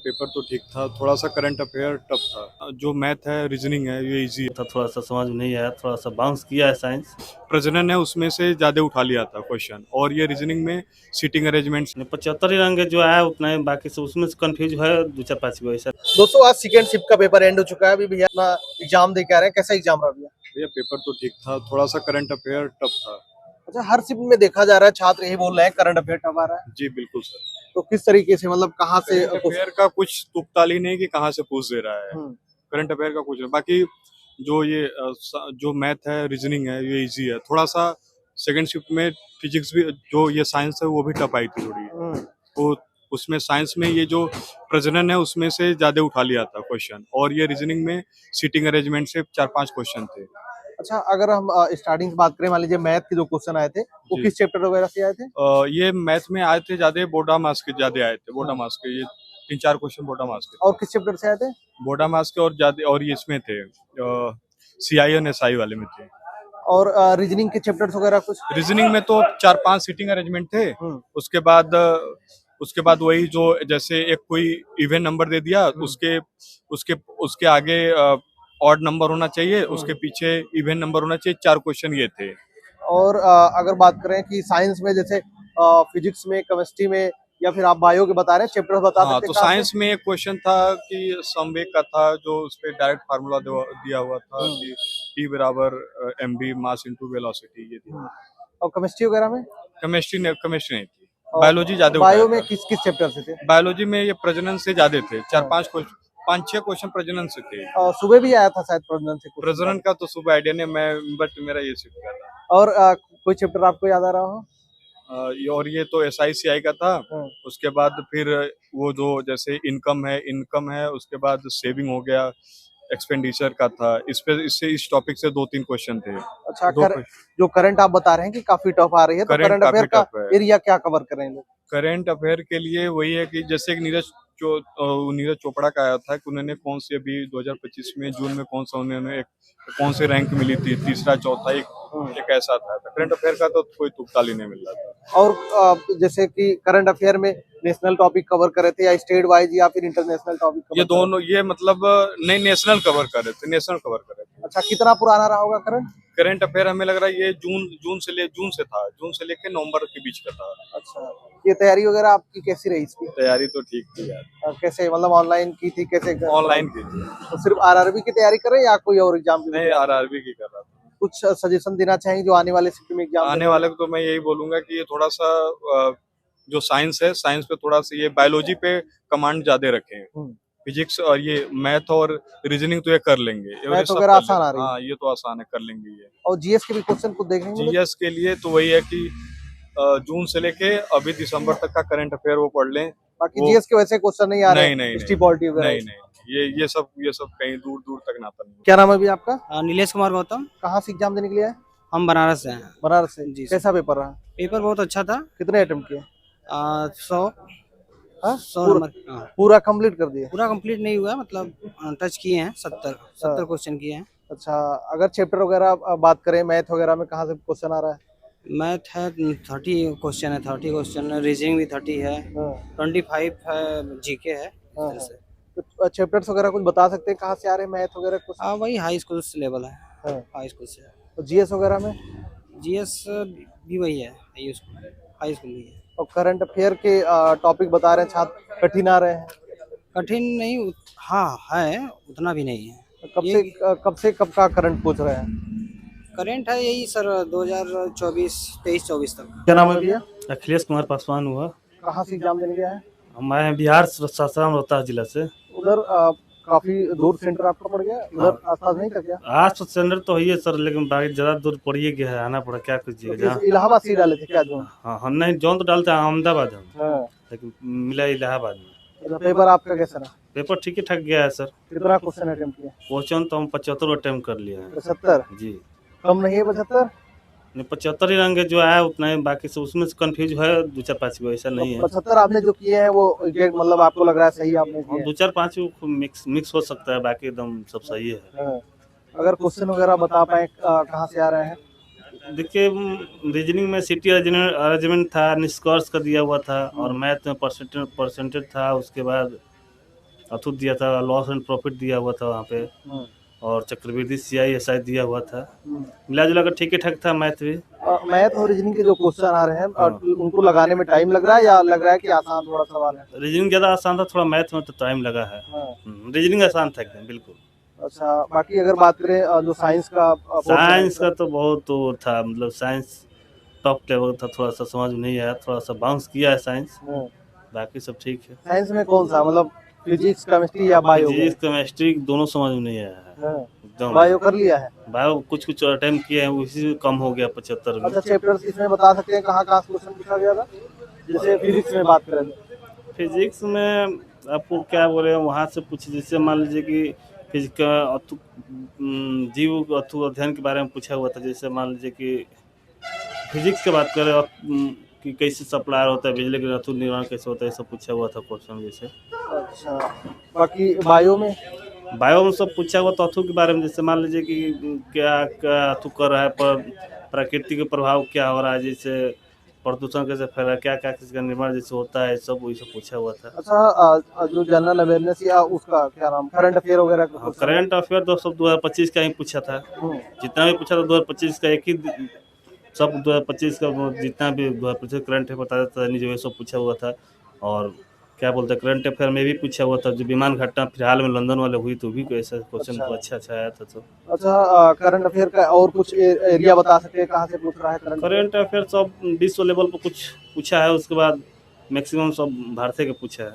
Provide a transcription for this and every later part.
Paper तो ठीक था, थोड़ा सा करंट अफेयर टफ था। जो मैथ है, रीजनिंग है, ये इजी है। था, थोड़ा सा समझ में नहीं आया, थोड़ा सा बाउंस किया है साइंस। प्रजनन है, उसमें से ज्यादा उठा लिया था क्वेश्चन, और ये रीजनिंग में सीटिंग अरेंजमेंट्स। 75 ही रंग जो है उतना ही, बाकी से उसमें से कंफ्यूज है दो चार पाँच को ऐसा। दोस्तों आज सेकेंड शिफ्ट का पेपर एंड हो चुका है। अभी भैया अपना एग्जाम दे के आ रहे हैं। कैसा एग्जाम रहा भैया? ये पेपर तो ठीक था, थोड़ा सा करंट अफेयर टफ था। अच्छा, हर शिफ्ट में देखा जा रहा है छात्र यही बोल रहे हैं करंट अफेयर टफ आ रहा है। जी बिल्कुल सर। तो किस तरीके से, मतलब कहाँ से करंट अफेयर का कुछ तुकताली नहीं कि कहाँ से पूछ दे रहा है। हम्म, करंट अफेयर का कुछ नहीं, बाकी जो ये जो मैथ है, रीजनिंग है, ये इजी है। थोड़ा सा सेकंड शिफ्ट में फिजिक्स भी, जो ये साइंस है, वो भी टफ आई थी थोड़ी। हम्म। तो उसमें साइंस में ये जो प्रजनन है, उसमें से ज्यादा उठा लिया था क्वेश्चन, और ये रीजनिंग में सीटिंग अरेंजमेंट से 4-5 क्वेश्चन थे। अच्छा, अगर हम स्टार्टिंग से बात करें, मान लीजिए मैथ के जो क्वेश्चन आए थे वो जी। किस चैप्टर वगैरह से आए थे? ये मैथ में आए थे ज्यादा, बोडा मास के ज्यादा आए थे। बोडा मास के ये 3-4 क्वेश्चन बोडा मास के और किस चैप्टर से आए थे? बोडा मास के, और ज्यादा, और ये इसमें थे CINSI वाले में थे। और रीजनिंग के चैप्टर्स वगैरह कुछ? रीजनिंग में तो 4-5 सीटिंग अरेंजमेंट थे। उसके बाद वही जो, जैसे एक कोई इवन नंबर दे दिया, उसके उसके उसके आगे ऑड नंबर होना चाहिए, उसके पीछे इवन नंबर होना चाहिए। 4 क्वेश्चन ये थे। और अगर बात करें कि साइंस में, जैसे फिजिक्स में, केमिस्ट्री में, या फिर आप बायो के बता रहे हैं, चैप्टर बता हाँ, सकते तो हैं कहाँ साइंस में एक क्वेश्चन था कि समवेग का था, जो उस पे डायरेक्ट फार्मूला दिया हुआ था कि T बराबर mv मास इनटू वेलोसिटी, ये थी। और केमिस्ट्री वगैरह में? केमिस्ट्री नहीं थी। और बायोलॉजी ज्यादा बायो उठाया में था। किस किस चैप्टर से थे? बायोलॉजी में ये प्रजनन से ज्यादा थे। 5-6 क्वेश्चन प्रजनन से थे। सुबह भी आया था शायद प्रजनन से कुछ? प्रजनन का तो सुबह आइडिया नहीं, बट मेरा ये शिफ्ट का था। और कोई चैप्टर आपको याद आ रहा हो? और ये तो SICI का था। उसके बाद फिर वो जो, जैसे इनकम है, उसके बाद सेविंग हो गया, एक्सपेंडिचर का था। इस टॉपिक से 2-3 क्वेश्चन थे। अच्छा, जो करंट आप बता रहे हैं कि काफी टफ आ रही है, तो करंट करंट काफी अफेयर का टफ है। एरिया क्या कवर कर रहे हैं लोग? करंट अफेयर के लिए वही है कि जैसे एक नीरज चोपड़ा का आया था कि उन्होंने कौन सी, अभी 2025 में जून में कौन से रैंक मिली थी, तीसरा चौथा, एक ऐसा था। करंट अफेयर का तो कोई तुकताली नहीं मिल रहा था। और जैसे कि करंट अफेयर में नेशनल टॉपिक कवर कर रहे थे, या स्टेट वाइज, या फिर इंटरनेशनल टॉपिक? ये दोनों, ये मतलब नहीं, नेशनल कवर कर रहे थे। अच्छा, कितना पुराना रहा होगा करंट? करंट अफेयर हमें लग रहा है ये जून से लेके नवंबर के बीच का था। अच्छा, ये तैयारी वगैरह आपकी कैसी रही इसकी? तैयारी तो ठीक थी यार। कैसे, मतलब ऑनलाइन की थी, कैसे? ऑनलाइन की थी। तो सिर्फ आरआरबी की तैयारी कर रहे हैं या कोई और एग्जाम की? नहीं, RRB की कर रहा था। कुछ सजेशन देना चाहेंगे जो आने वाले शिफ्ट में एग्जाम आने वाले को तो मैं यही बोलूंगा कि ये थोड़ा सा जो साइंस है, साइंस पे थोड़ा सा, ये बायोलॉजी पे कमांड ज्यादा रखें। फिजिक्स और ये मैथ और रीजनिंग तो ये कर लेंगे। मैथ वगैरह आसान आ रही है? हाँ, ये तो आसान है, कर लेंगे ये। और जीएस के भी क्वेश्चन कुछ देखेंगे? GS के लिए तो वही है कि जून से लेके अभी दिसंबर तक का करंट अफेयर वो पढ़ लें। बाकी जीएस के वैसे क्वेश्चन नहीं आ रहे? नहीं, हिस्ट्री पॉलिटी वगैरह? नहीं, ये सब कहीं दूर दूर तक नाता नहीं। क्या नाम है अभी आपका? नीलेश कुमार गौतम। कहाँ से एग्जाम देने के लिए आए? हम बनारस से हैं। बनारस से जी। कैसा पेपर रहा? पेपर बहुत अच्छा था। कितने अटेम्प्ट किए? 100 पूरा नंबर। हाँ। पूरा कंप्लीट कर दिए? पूरा कंप्लीट नहीं हुआ, मतलब टच किए हैं। 70 क्वेश्चन किए हैं। अच्छा, अगर चैप्टर वगैरह बात करें, मैथ वगैरह में कहाँ से क्वेश्चन आ रहा है? मैथ है 30 क्वेश्चन है, 30 क्वेश्चन है। रीजनिंग भी 30 है। 25 है। जीके है। इस तरह से। तो चैप्टर्स वगैरह कुछ बता सकते हैं कहाँ से आ रहे हैं, मैथ वगैरह कुछ? हाँ, वही हाई स्कूल से लेवल है। हाई स्कूल से है। तो जीएस वगैरह में? जीएस भी वही है, हाई स्कूल भी है। और करंट अफेयर के टॉपिक बता रहे हैं छात्र, कठिन आ रहे हैं? कठिन नहीं, हाँ है, उतना भी नहीं है। कब से कब का करंट पूछ रहे हैं? करेंट है यही सर, 2023-24 तक। क्या नाम है भैया? अखिलेश कुमार पासवान हुआ। कहाँ से एग्जाम देने गया है? हम आए हैं बिहार सासाराम रोहतास जिला से। उधर काफी दूर सेंटर आपका पड़ गया, उधर आसपास नहीं था क्या? आज तो सेंटर तो है ही है सर, लेकिन बाकी ज्यादा दूर पड़िए गया है, आना पड़ा, क्या कीजिएगा। जहाँ इलाहाबाद से डाले थे क्या जो? हाँ, हम नहीं जौन तो डालते हैं अहमदाबाद हम, हाँ। लेकिन मिला इलाहाबाद में। तो पेपर आपका कैसा रहा? पेपर ठीक ही ठाक गया है सर। कितना क्वेश्चन अटेम्प्ट किया? क्वेश्चन तो हम 75 अटेम्प्ट कर लिए हैं। 75? जी। कम नहीं है 75? नहीं, 75 ही रंग जो है उतना ही, बाकी से उसमें से कंफ्यूज है दो चार पाँच को, ऐसा नहीं है। 75 आपने जो किए हैं वो एग्जैक्ट, मतलब आपको लग रहा है सही आपने किए हैं? दो चार पाँच मिक्स हो सकता है, बाकी एकदम सब सही है। हाँ। अगर क्वेश्चन वगैरह बता पाए कहाँ से आ रहे हैं? देखिए, रीजनिंग में सिटी अरेंजमेंट था, निष्कर्ष का दिया हुआ था, और मैथ में परसेंटेज था। उसके बाद अथुत दिया था, लॉस एंड प्रॉफिट दिया हुआ था वहाँ पे, और चक्रवृद्धि CISI दिया हुआ था। मिला जुला कर ठीक ही ठाक था मैथ भी। मैथ और रीजनिंग के जो क्वेश्चन आ रहे हैं उनको लगाने में टाइम लग रहा है या लग रहा है कि आसान थोड़ा सवाल है? रीजनिंग ज़्यादा आसान था, थोड़ा मैथ में तो टाइम लगा है। रीजनिंग आसान था एकदम बिल्कुल। अच्छा, बाकी अगर बात करें जो साइंस का साइंस का तो बहुत वो था, मतलब साइंस टॉप लेवल था, थोड़ा सा समझ में नहीं आया, थोड़ा सा बाउंस किया है साइंस, बाकी सब ठीक है। साइंस में कौन सा, मतलब फिजिक्स, केमिस्ट्री या बायो? फिजिक्स केमिस्ट्री दोनों समझ में नहीं आया है एकदम। बायो कर लिया है? बायो कुछ अटेम्प्ट किए हैं, उसी में कम हो गया 75 में। अच्छा, चैप्टर्स इसमें बता सकते हैं कहाँ कहाँ क्वेश्चन पूछा गया था? जैसे फिजिक्स में बात करें, फिजिक्स में आपको क्या बोले, वहाँ से पूछ, जैसे मान लीजिए कि फिजिक्स का जीव अथु अध्ययन के बारे में पूछा हुआ था। जैसे मान लीजिए कि फिजिक्स की बात करें कि कैसे सप्लायर होता है बिजली के, अथु निर्माण कैसे होता है, ये सब पूछा हुआ था क्वेश्चन जैसे। अच्छा, बाकी बायो में? बायो में सब पूछा हुआ था अथु के बारे में। जैसे मान लीजिए कि क्या क्या अथु कर रहा है, पर प्रकृति के प्रभाव क्या हो रहा है, जैसे प्रदूषण कैसे फैल रहा है, क्या क्या किसका निर्माण जैसे होता है, सब वही सब पूछा हुआ था। अच्छा, जो जनरल अवेयरनेस या उसका क्या नाम, करंट अफेयर वगैरह का question? करंट अफेयर तो सब 2025 का ही पूछा था। जितना भी पूछा था 2025 का, एक ही सब 2025 का जितना भी 2025 करंट अफेयर बता देता है, जो है सब पूछा हुआ था। और क्या बोलते हैं, करंट अफेयर में भी पूछा हुआ था, जो विमान घटना फिलहाल में लंदन वाले हुई तो भी ऐसा क्वेश्चन तो अच्छा आया था। तो अच्छा, करंट अफेयर का और कुछ एरिया बता सकते हैं कहाँ से पूछ रहा है करंट अफेयर सब विश्व लेवल पर कुछ पूछा है, उसके बाद मैक्सिमम सब भारतीय के पूछा है।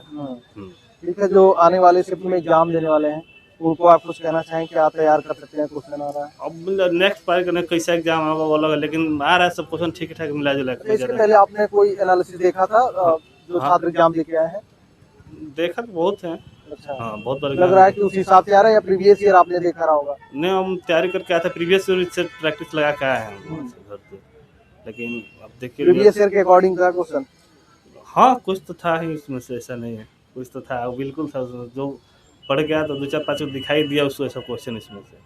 ठीक है, जो आने वाले शिफ्ट में एग्जाम देने वाले हैं उनको आप कुछ कहना चाहें, क्या तैयार कर सकते हैं, क्वेश्चन आ रहा है? अब नेक्स्ट बार करने कैसा एग्जाम होगा वो अलग है, लेकिन आ रहा है सब क्वेश्चन ठीक ठाक मिला जुला के। इसके पहले आपने कोई एनालिसिस देखा था जो छात्र एग्जाम देके आए हैं? देखा तो बहुत है। अच्छा, हाँ, बहुत बार लग रहा है कि उस हिसाब से आ रहा है या प्रीवियस ईयर आपने देखा रहा होगा? नहीं, हम तैयारी करके आए थे, प्रीवियस ईयर से प्रैक्टिस लगा के आए हैं हम घर पे। लेकिन अब देखिए प्रीवियस ईयर के अकॉर्डिंग का क्वेश्चन? हाँ, कुछ तो था ही उसमें से, ऐसा नहीं है, कुछ तो था, बिल्कुल था उसमें। जो पढ़ गया तो 2 4 5 दिखाई दिया उसको ऐसा क्वेश्चन इसमें से।